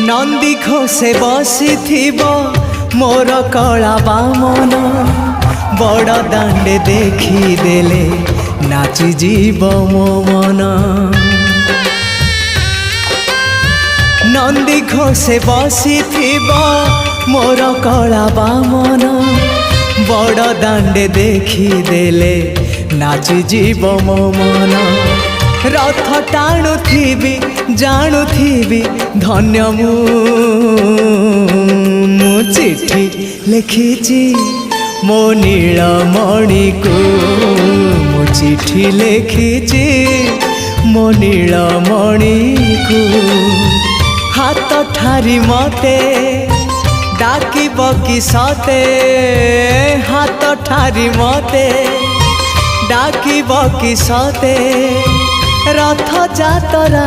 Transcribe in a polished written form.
नंदी घोषे बसी मोर कला बामन बड़ दांडे देखी देले नाची जीव मो मन। नंदी घोषे बसी मोर कला बामन बड़ दांडे देखी देले नाची जीव मो मन। रथ टाणुथिबी जाणुथिबी धन्य मु चिट्ठी लिखिची मो नीलमणि को मु चिट्ठी लिखिची मो नीलमणि को। हाथ ठारी मते डाकिब कि सते हाथ ठारी मते डाकिब कि सते रथ जातरा